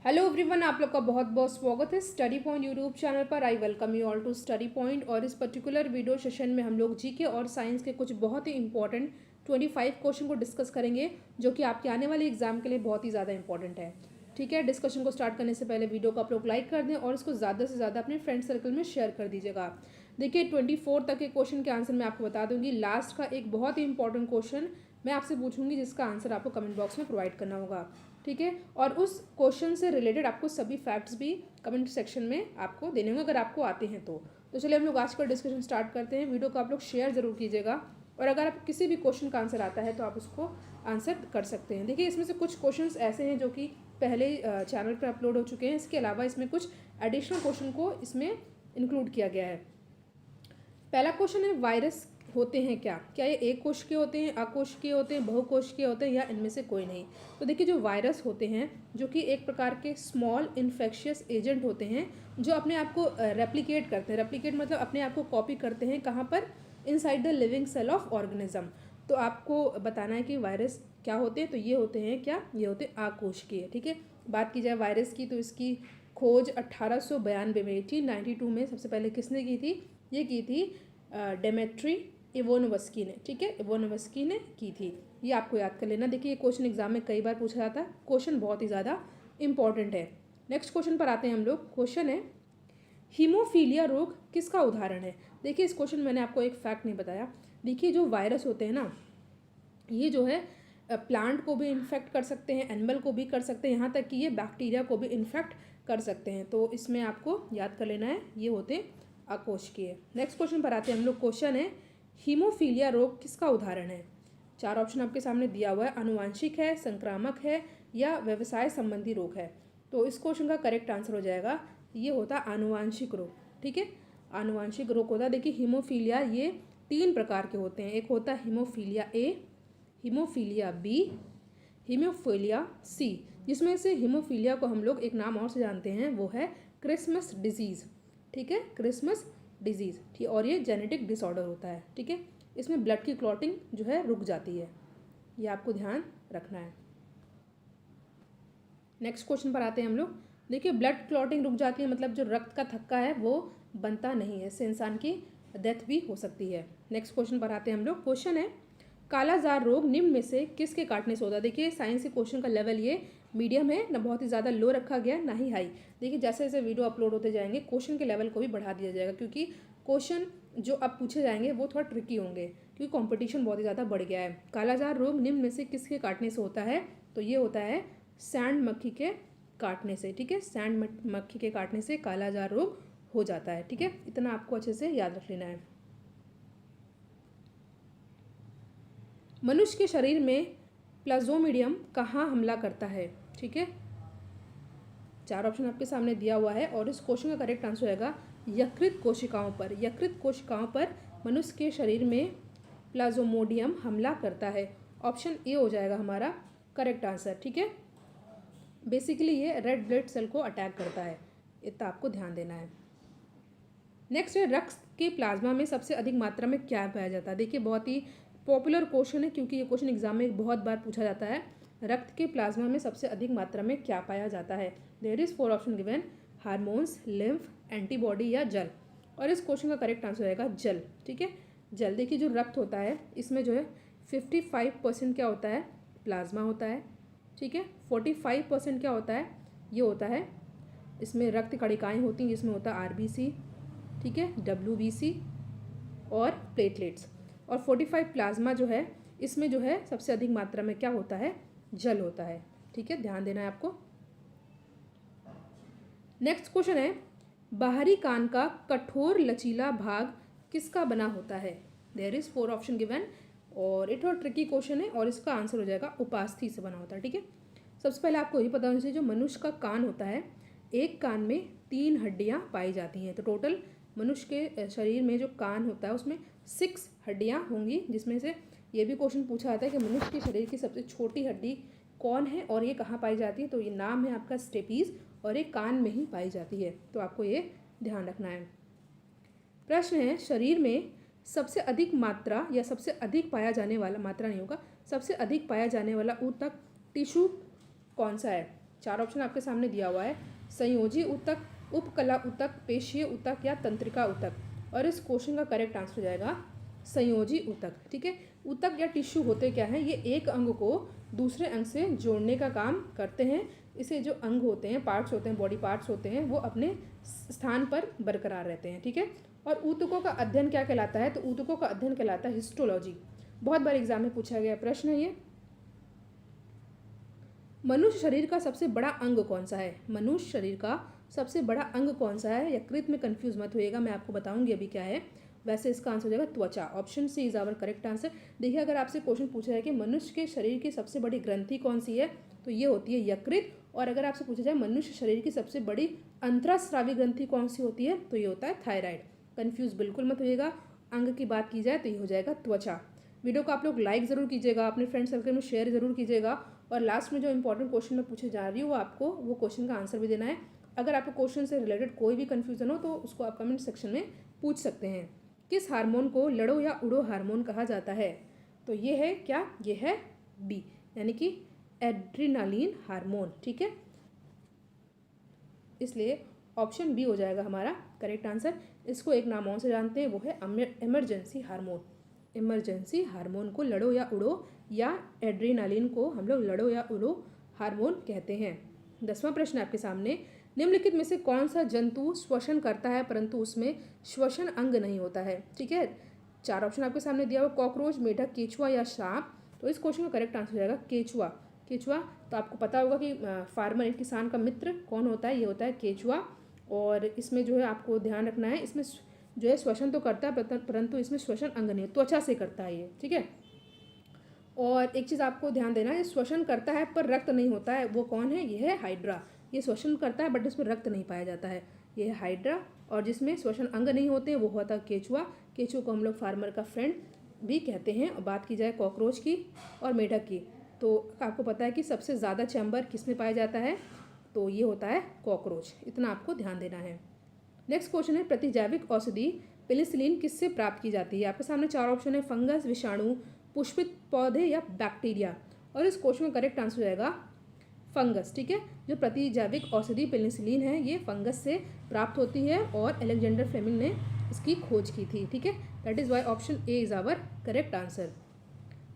Hello everyone, आप लोग का बहुत बहुत स्वागत है स्टडी पॉइंट यूट्यूब चैनल पर। I welcome you all to study point. और इस पर्टिकुलर वीडियो सेशन में हम लोग जीके और साइंस के कुछ बहुत ही इंपॉर्टेंट 25 क्वेश्चन को डिस्कस करेंगे, जो कि आपके आने वाले एग्जाम के लिए बहुत ही ज़्यादा इंपॉर्टेंट है। ठीक है, डिस्कशन को स्टार्ट करने से पहले वीडियो को आप लोग लाइक कर दें और इसको ज़्यादा से ज़्यादा अपने फ्रेंड सर्कल में शेयर कर दीजिएगा। देखिए 24 तक के क्वेश्चन के आंसर मैं आपको बता दूंगी। लास्ट का एक बहुत ही इंपॉर्टेंट क्वेश्चन मैं आपसे पूछूंगी, जिसका आंसर आपको कमेंट बॉक्स में प्रोवाइड करना होगा। ठीक है, और उस क्वेश्चन से रिलेटेड आपको सभी फैक्ट्स भी कमेंट सेक्शन में आपको देने होंगे, अगर आपको आते हैं तो चलिए हम लोग आज का डिस्कशन स्टार्ट करते हैं। वीडियो को आप लोग शेयर ज़रूर कीजिएगा, और अगर आप किसी भी क्वेश्चन का आंसर आता है तो आप उसको आंसर कर सकते हैं। देखिए इसमें से कुछ क्वेश्चंस ऐसे हैं जो कि पहले चैनल पर अपलोड हो चुके हैं। इसके अलावा इसमें कुछ एडिशनल क्वेश्चन को इसमें इंक्लूड किया गया है। पहला क्वेश्चन है, वायरस होते हैं क्या ये एक कोशिकीय होते हैं, अकोशिकीय होते हैं, बहुकोशिकीय होते हैं, या इनमें से कोई नहीं। तो देखिए जो वायरस होते हैं, जो कि एक प्रकार के स्मॉल इन्फेक्शियस एजेंट होते हैं, जो अपने आप को रेप्लिकेट करते हैं। रेप्लिकेट मतलब अपने आप को कॉपी करते हैं, कहाँ पर? Inside the living cell of organism. तो आपको बताना है कि वायरस क्या होते हैं। तो ये होते हैं क्या? ये होते हैं अकोशिकीय। ठीक है, बात की जाए वायरस की तो इसकी खोज 1892 में 1892 में सबसे पहले किसने की थी? ये की थी डेमेट्री इवोनोवस्की ने। ठीक है, इवोनोवस्की ने की थी। ये आपको याद कर लेना। देखिए ये क्वेश्चन एग्जाम में कई बार पूछा जाता है, क्वेश्चन बहुत ही ज़्यादा इंपॉर्टेंट है। नेक्स्ट क्वेश्चन पर आते हैं हम लोग। क्वेश्चन है, हीमोफीलिया रोग किसका उदाहरण है? देखिए इस क्वेश्चन मैंने आपको एक फैक्ट नहीं बताया। देखिए जो वायरस होते हैं ना, ये जो है प्लांट को भी इन्फेक्ट कर सकते हैं, एनिमल को भी कर सकते हैं, यहाँ तक कि ये बैक्टीरिया को भी इन्फेक्ट कर सकते हैं। तो इसमें आपको याद कर लेना है, ये होते हैं अकोशिकीय। नेक्स्ट क्वेश्चन पर आते हैं हम लोग। क्वेश्चन है, हीमोफीलिया रोग किसका उदाहरण है? चार ऑप्शन आपके सामने दिया हुआ है। अनुवांशिक है, संक्रामक है, या व्यवसाय संबंधी रोग है। तो इस क्वेश्चन का करेक्ट आंसर हो जाएगा, ये होता है आनुवांशिक रोग। ठीक है, आनुवांशिक रोग होता है। देखिए हीमोफीलिया ये 3 प्रकार के होते हैं। एक होता है haemophilia A, haemophilia B, haemophilia C. जिसमें से हीमोफीलिया को हम लोग एक नाम और से जानते हैं, वो है क्रिसमस डिजीज़। ठीक है, क्रिसमस डिजीज़। ठीक, और ये जेनेटिक डिसऑर्डर होता है। ठीक है, इसमें ब्लड की क्लॉटिंग जो है रुक जाती है, ये आपको ध्यान रखना है। नेक्स्ट क्वेश्चन पर आते हैं हम लोग। देखिए ब्लड क्लॉटिंग रुक जाती है मतलब जो रक्त का थक्का है वो बनता नहीं है, इससे इंसान की डेथ भी हो सकती है। नेक्स्ट क्वेश्चन पर आते हैं हम लोग। क्वेश्चन है, कालाजार रोग निम्न में से किसके काटने से होता है? देखिए साइंस के क्वेश्चन का लेवल ये मीडियम है, ना बहुत ही ज़्यादा लो रखा गया ना ही हाई। देखिए जैसे जैसे वीडियो अपलोड होते जाएंगे क्वेश्चन के लेवल को भी बढ़ा दिया जाएगा, क्योंकि क्वेश्चन जो अब पूछे जाएंगे वो थोड़ा ट्रिकी होंगे, क्योंकि कंपटीशन बहुत ही ज़्यादा बढ़ गया है। कालाजार रोग निम्न में से किसके काटने से होता है? तो ये होता है सैंड मक्खी के काटने से। ठीक है, सैंड मक्खी के काटने से कालाजार रोग हो जाता है। ठीक है, इतना आपको अच्छे से याद रख लेना है। मनुष्य के शरीर में प्लाज्मोडियम कहाँ हमला करता है? ठीक है, चार ऑप्शन आपके सामने दिया हुआ है, और इस क्वेश्चन का करेक्ट आंसर होगा यकृत कोशिकाओं पर। यकृत कोशिकाओं पर मनुष्य के शरीर में प्लाज्मोडियम हमला करता है। ऑप्शन ए हो जाएगा हमारा करेक्ट आंसर। ठीक है, बेसिकली ये रेड ब्लड सेल को अटैक करता है, इतना आपको ध्यान देना है। नेक्स्ट है, रक्त के प्लाज्मा में सबसे अधिक मात्रा में क्या पाया जाता है? देखिए बहुत ही पॉपुलर क्वेश्चन है, क्योंकि ये क्वेश्चन एग्जाम में बहुत बार पूछा जाता है। रक्त के प्लाज्मा में सबसे अधिक मात्रा में क्या पाया जाता है? There is 4 option given, hormones, lymph, antibody या जल। और इस क्वेश्चन का करेक्ट आंसर रहेगा जल। ठीक है, जल। देखिए जो रक्त होता है इसमें जो है 55% क्या होता है? प्लाज्मा होता है। ठीक है, 45% क्या होता है? ये होता है इसमें रक्त कणिकाएँ होती हैं, जिसमें होता है RBC, ठीक है, WBC और प्लेटलेट्स। और 45 प्लाज्मा जो है इसमें जो है सबसे अधिक मात्रा में क्या होता है? जल होता है। ठीक है, ध्यान देना है आपको। नेक्स्ट क्वेश्चन है, बाहरी कान का कठोर लचीला भाग किसका बना होता है? देयर इज 4 ऑप्शन गिवन, और ये थोड़ा ट्रिकी क्वेश्चन है, और इसका आंसर हो जाएगा उपास्थि से बना होता है। ठीक है, सबसे पहले आपको ये पता होना चाहिए, जो मनुष्य का कान होता है, एक कान में 3 हड्डियाँ पाई जाती हैं। तो टोटल मनुष्य के शरीर में जो कान होता है उसमें 6 हड्डियाँ होंगी, जिसमें से ये भी क्वेश्चन पूछा जाता है कि मनुष्य के शरीर की सबसे छोटी हड्डी कौन है और ये कहाँ पाई जाती है? तो ये नाम है आपका स्टेपीज, और ये कान में ही पाई जाती है। तो आपको ये ध्यान रखना है। प्रश्न है, शरीर में सबसे अधिक मात्रा या सबसे अधिक पाया जाने वाला, मात्रा नहीं होगा, सबसे अधिक पाया जाने वाला ऊतक टिश्यू कौन सा है? चार ऑप्शन आपके सामने दिया हुआ है, संयोजी ऊतक, उपकला ऊतक, पेशीय ऊतक या तंत्रिका ऊतक। और इस क्वेश्चन का करेक्ट आंसर हो जाएगा संयोजी ऊतक। ठीक है, ऊतक या टिश्यू होते क्या हैं, ये एक अंग को दूसरे अंग से जोड़ने का काम करते हैं। इसे जो अंग होते हैं, पार्ट्स होते हैं, बॉडी पार्ट्स होते हैं, वो अपने स्थान पर बरकरार रहते हैं। ठीक है, और ऊतकों का अध्ययन क्या कहलाता है, तो ऊतकों का अध्ययन कहलाता है हिस्टोलॉजी। बहुत बार एग्जाम में पूछा गया प्रश्न है ये। मनुष्य शरीर का सबसे बड़ा अंग कौन सा है, मनुष्य शरीर का सबसे बड़ा अंग कौन सा है, यकृत में कंफ्यूज मत होइएगा, मैं आपको बताऊंगी अभी क्या है। वैसे इसका आंसर हो जाएगा त्वचा। Option C is our correct answer. देखिए, अगर आपसे क्वेश्चन पूछा जाए कि मनुष्य के शरीर की सबसे बड़ी ग्रंथि कौन सी है, तो ये होती है यकृत। और अगर आपसे पूछा जाए मनुष्य शरीर की सबसे बड़ी अंतःस्रावी ग्रंथि कौन सी होती है, तो ये होता है थायराइड। कन्फ्यूज बिल्कुल मत होइएगा। अंग की बात की जाए तो ये हो जाएगा त्वचा। वीडियो को आप लोग लाइक ज़रूर कीजिएगा, अपने फ्रेंड सर्कल में शेयर ज़रूर कीजिएगा। और लास्ट में जो इंपॉर्टेंट क्वेश्चन मैं पूछे जा रही हूँ, वो आपको वो क्वेश्चन का आंसर भी देना है। अगर आपको क्वेश्चन से रिलेटेड कोई भी कन्फ्यूजन हो तो उसको आप कमेंट सेक्शन में पूछ सकते हैं। किस हार्मोन को लड़ो या उड़ो हार्मोन कहा जाता है, तो ये है क्या, ये है बी, यानी कि एड्रीनालीन हार्मोन। ठीक है, इसलिए ऑप्शन बी हो जाएगा हमारा करेक्ट आंसर। इसको एक नाम और से जानते हैं, वो है इमरजेंसी हार्मोन। इमरजेंसी हार्मोन को लड़ो या उड़ो, या एड्रीनालिन को हम लोग लड़ो या उड़ो हार्मोन कहते हैं। 10वां प्रश्न आपके सामने, निम्नलिखित में से कौन सा जंतु श्वसन करता है परंतु उसमें श्वसन अंग नहीं होता है। ठीक है, चार ऑप्शन आपके सामने दिया हुआ, कॉकरोच, मेढक, केचुआ या सांप। तो इस क्वेश्चन का करेक्ट आंसर हो जाएगा केचुआ। केचुआ, तो आपको पता होगा कि फार्मर यानी किसान का मित्र कौन होता है, ये होता है केचुआ। और इसमें जो है आपको ध्यान रखना है, इसमें जो है श्वसन तो करता है परंतु इसमें श्वसन अंग नहीं, त्वचा से करता है ये। ठीक है, और एक चीज़ आपको ध्यान देना है, श्वसन करता है पर रक्त नहीं होता है, वो कौन है, ये है हाइड्रा। ये श्वसन करता है बट इसमें रक्त नहीं पाया जाता है, ये है हाइड्रा। और जिसमें श्वसन अंग नहीं होते वो होता है केचुआ। केचुआ को हम लोग फार्मर का फ्रेंड भी कहते हैं। और बात की जाए कॉकरोच की और मेढक की, तो आपको पता है कि सबसे ज़्यादा चैम्बर किस में पाया जाता है, तो ये होता है कॉकरोच। इतना आपको ध्यान देना है। नेक्स्ट क्वेश्चन है, प्रतिजैविक औषधि पेनिसिलिन किससे प्राप्त की जाती है। आपके सामने चार ऑप्शन है, फंगस, विषाणु, पुष्पित पौधे या बैक्टीरिया। और इस क्वेश्चन का करेक्ट आंसर हो जाएगा फंगस। ठीक है, जो प्रतिजैविक औषधि पेनिसिलिन है ये फंगस से प्राप्त होती है और अलेक्जेंडर फ्लेमिंग ने इसकी खोज की थी। ठीक है, that is why option A is our correct answer.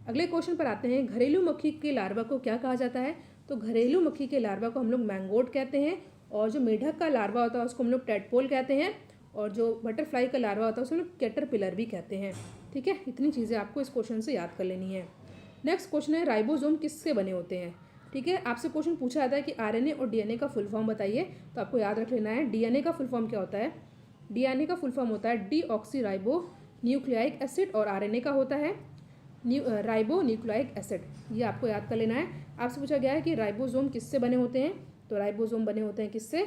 अगले क्वेश्चन पर आते हैं, घरेलू मक्खी के लार्वा को क्या कहा जाता है, तो घरेलू मक्खी के लार्वा को हम लोग मैंगोट कहते हैं। और जो मेढक का लार्वा होता है उसको हम लोग टेडपोल कहते हैं। और जो बटरफ्लाई का लार्वा होता है उसको हम लोग कैटरपिलर भी कहते हैं। ठीक है, इतनी चीज़ें आपको इस क्वेश्चन से याद कर लेनी है। नेक्स्ट क्वेश्चन है, राइबोसोम किससे बने होते हैं। ठीक है, आपसे क्वेश्चन पूछा जाता है कि आरएनए और डीएनए का फुल फॉर्म बताइए, तो आपको याद रख लेना है डीएनए का फुल फॉर्म क्या होता है। डीएनए का फुल फॉर्म होता है डीऑक्सी न्यूक्लियाइक एसिड, और आरएनए का होता है राइबो न्यूक्लियाइक एसिड। ये आपको याद कर लेना है। आपसे पूछा गया है कि राइबोसोम किससे बने होते हैं, तो राइबोसोम बने होते हैं किससे,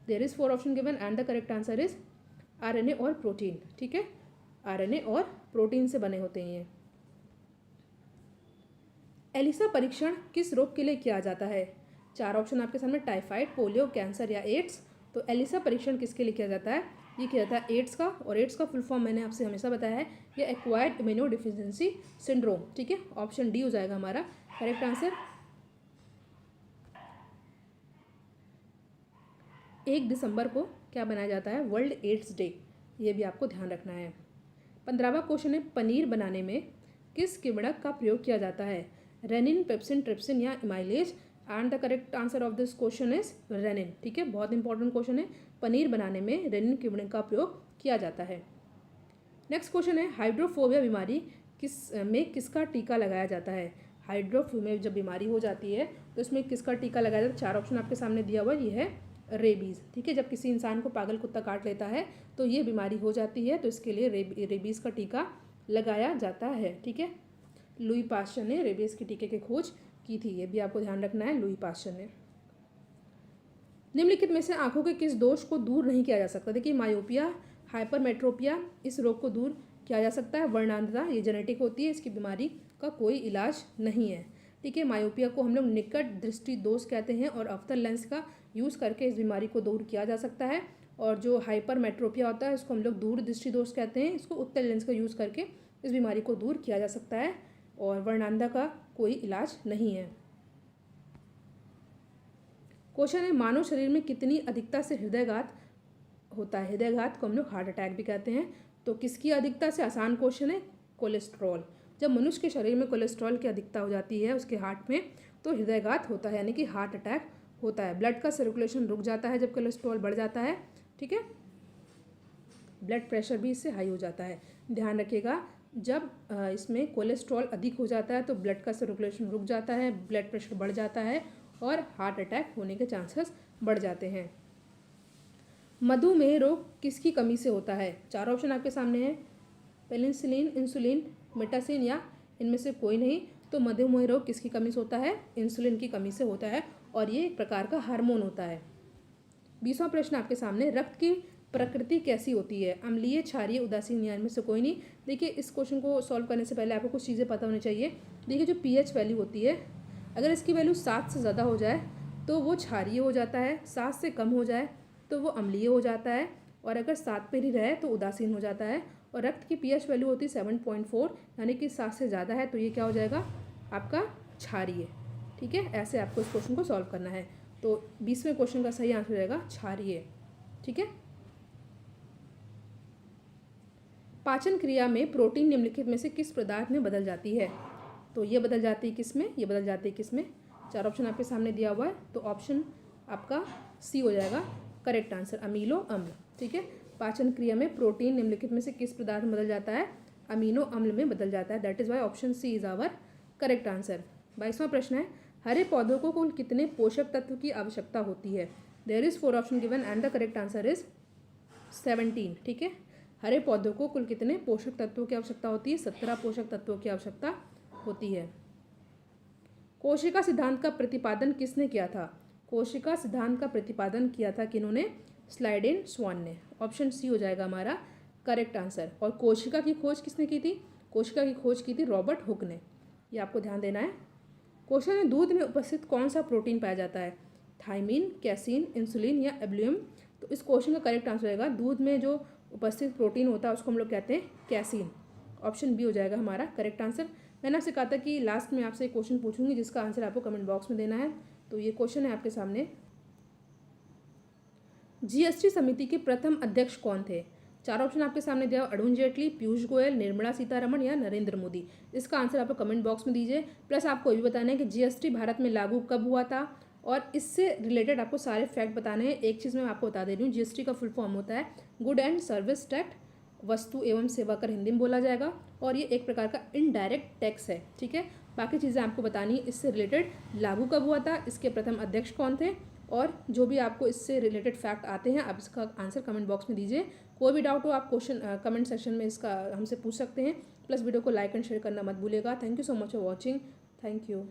there is 4 option given and the correct answer is RNA और प्रोटीन। ठीक है, आरएनए और प्रोटीन से बने होते हैं ये। एलिसा परीक्षण किस रोग के लिए किया जाता है। चार ऑप्शन आपके सामने, टाइफाइड, पोलियो, कैंसर या एड्स। तो एलिसा परीक्षण किसके लिए किया जाता है, ये किया जाता है एड्स का। और एड्स का फुल फॉर्म मैंने आपसे हमेशा बताया है, ये एक्वायर्ड इम्यूनो डिफिशिएंसी सिंड्रोम। ठीक है, ऑप्शन डी हो जाएगा हमारा करेक्ट आंसर। 1 दिसंबर को क्या बनाया जाता है, वर्ल्ड एड्स डे, ये भी आपको ध्यान रखना है। 15वां क्वेश्चन है, पनीर बनाने में किस किण्वक का प्रयोग किया जाता है, रेनिन, पेप्सिन, ट्रिप्सिन या amylase. And the correct answer of this question is rennin. ठीक है, बहुत इंपॉर्टेंट क्वेश्चन है, पनीर बनाने में रेनिन किण्वक का प्रयोग किया जाता है। नेक्स्ट क्वेश्चन है, हाइड्रोफोबिया बीमारी किसका टीका लगाया जाता है। हाइड्रोफोबिया जब बीमारी हो जाती है तो इसमें किसका टीका लगाया जाता है। चार ऑप्शन आपके सामने दिया हुआ है, ये है रेबीज़। ठीक है, जब किसी इंसान को पागल कुत्ता काट लेता है तो ये बीमारी हो जाती है, तो इसके लिए रेबीज़ का टीका लगाया जाता है। ठीक है, लुई पास्चर ने रेबीज़ के टीके की खोज की थी, ये भी आपको ध्यान रखना है, लुई पास्चर ने। निम्नलिखित में से आंखों के किस दोष को दूर नहीं किया जा सकता। देखिए, मायोपिया, हाइपरमेट्रोपिया, इस रोग को दूर किया जा सकता है। वर्णांधता, ये जेनेटिक होती है, इसकी बीमारी का कोई इलाज नहीं है। ठीक है, मायोपिया को हम लोग निकट दृष्टि दोष कहते हैं और अवतल लेंस का यूज़ करके इस बीमारी को दूर किया जा सकता है। और जो हाइपरमेट्रोपिया होता है इसको हम लोग दूर दृष्टि दोष कहते हैं, इसको उत्तल लेंस का यूज़ करके इस बीमारी को दूर किया जा सकता है। और वर्णांधता का कोई इलाज नहीं है। क्वेश्चन है मानव शरीर में कितनी अधिकता से हृदयघात होता है। हृदयघात को हम लोग हार्ट अटैक भी कहते हैं। तो किसकी अधिकता से, आसान क्वेश्चन है, कोलेस्ट्रॉल। जब मनुष्य के शरीर में कोलेस्ट्रॉल की अधिकता हो जाती है उसके हार्ट में तो हृदयघात होता है, यानी कि हार्ट अटैक होता है। ब्लड का सर्कुलेशन रुक जाता है जब कोलेस्ट्रॉल बढ़ जाता है, ठीक है। ब्लड प्रेशर भी इससे हाई हो जाता है। ध्यान रखिएगा, जब इसमें कोलेस्ट्रॉल अधिक हो जाता है तो ब्लड का सर्कुलेशन रुक जाता है, ब्लड प्रेशर बढ़ जाता है और हार्ट अटैक होने के चांसेस बढ़ जाते हैं। मधुमेह रोग किसकी कमी से होता है। 4 ऑप्शन आपके सामने हैं, पेनिसिलिन, इंसुलिन, मेटासिन या इनमें से कोई नहीं। तो मधुमेह रोग किसकी कमी से होता है, इंसुलिन की कमी से होता है और ये एक प्रकार का हार्मोन होता है। 20वां प्रश्न आपके सामने, रक्त की प्रकृति कैसी होती है, अम्लीय, क्षारीय, उदासीन या इनमें से कोई नहीं। देखिए इस क्वेश्चन को सॉल्व करने से पहले आपको कुछ चीज़ें पता होनी चाहिए। देखिए जो pH वैल्यू होती है, अगर इसकी वैल्यू 7 से ज़्यादा हो जाए तो वो क्षारीय हो जाता है, 7 से कम हो जाए तो वो अम्लीय हो जाता है और अगर 7 पर ही रहे तो उदासीन हो जाता है। और रक्त की pH वैल्यू होती है 7.4, यानी कि 7 से ज़्यादा है तो ये क्या हो जाएगा आपका क्षारीय, ठीक है। ऐसे आपको इस क्वेश्चन को सॉल्व करना है। तो 20वें क्वेश्चन का सही आंसर हो जाएगा क्षारीय, ठीक है। पाचन क्रिया में प्रोटीन निम्नलिखित में से किस पदार्थ में बदल जाती है। तो ये बदल जाती है किस में, ये बदल जाती है किस में। 4 ऑप्शन आपके सामने दिया हुआ है, तो ऑप्शन आपका सी हो जाएगा करेक्ट आंसर, अमीनो अम्ल, ठीक है। पाचन क्रिया में प्रोटीन निम्नलिखित में से किस पदार्थ में बदल जाता है, अमीनो अम्ल में बदल जाता है। That is Y option C is our correct answer. 22वां प्रश्न है, हरे पौधों को कुल कितने पोषक तत्व की आवश्यकता होती है। There is 4 option given and the correct answer is 17, ठीक है। हरे पौधों को कुल कितने पोषक तत्वों की आवश्यकता होती है, 17 पोषक तत्वों की आवश्यकता होती है। कोशिका सिद्धांत का प्रतिपादन किसने किया था। कोशिका सिद्धांत का प्रतिपादन किया था किन्होंने, स्लाइडेन स्वान ने। ऑप्शन सी हो जाएगा हमारा करेक्ट आंसर। और कोशिका की खोज किसने की थी, कोशिका की खोज की थी रॉबर्ट हुक ने। ये आपको ध्यान देना है। क्वेश्चन में दूध में उपस्थित कौन सा प्रोटीन पाया जाता है, थाइमिन, कैसीन, इंसुलिन या एब्लियम। तो इस क्वेश्चन का करेक्ट आंसर होगा दूध में जो उपस्थित प्रोटीन होता है उसको हम लोग कहते हैं कैसीन। ऑप्शन बी हो जाएगा हमारा करेक्ट आंसर। मैंने आपसे कहा था कि लास्ट में आपसे एक क्वेश्चन पूछूंगी जिसका आंसर आपको कमेंट बॉक्स में देना है। तो ये क्वेश्चन है आपके सामने, जीएसटी समिति के प्रथम अध्यक्ष कौन थे। 4 ऑप्शन आपके सामने दिया, अरुण जेटली, पीयूष गोयल, निर्मला सीतारमण या नरेंद्र मोदी। इसका आंसर आप कमेंट बॉक्स में दीजिए। प्लस आपको ये भी बताना है कि जीएसटी भारत में लागू कब हुआ था और इससे रिलेटेड आपको सारे फैक्ट बताने हैं। एक चीज़ मैं आपको बता दे रही हूँ, जीएसटी का फुल फॉर्म होता है गुड एंड सर्विस टैक्स, वस्तु एवं सेवा कर हिंदी में बोला जाएगा और ये एक प्रकार का इनडायरेक्ट टैक्स है, ठीक है। बाकी चीज़ें आपको बतानी है, इससे रिलेटेड लागू कब हुआ था, इसके प्रथम अध्यक्ष कौन थे और जो भी आपको इससे रिलेटेड फैक्ट आते हैं आप इसका आंसर कमेंट बॉक्स में दीजिए। कोई भी डाउट हो आप क्वेश्चन कमेंट सेक्शन में इसका हमसे पूछ सकते हैं। प्लस वीडियो को लाइक एंड शेयर करना मत भूलिएगा। Thank you so much for watching, thank you.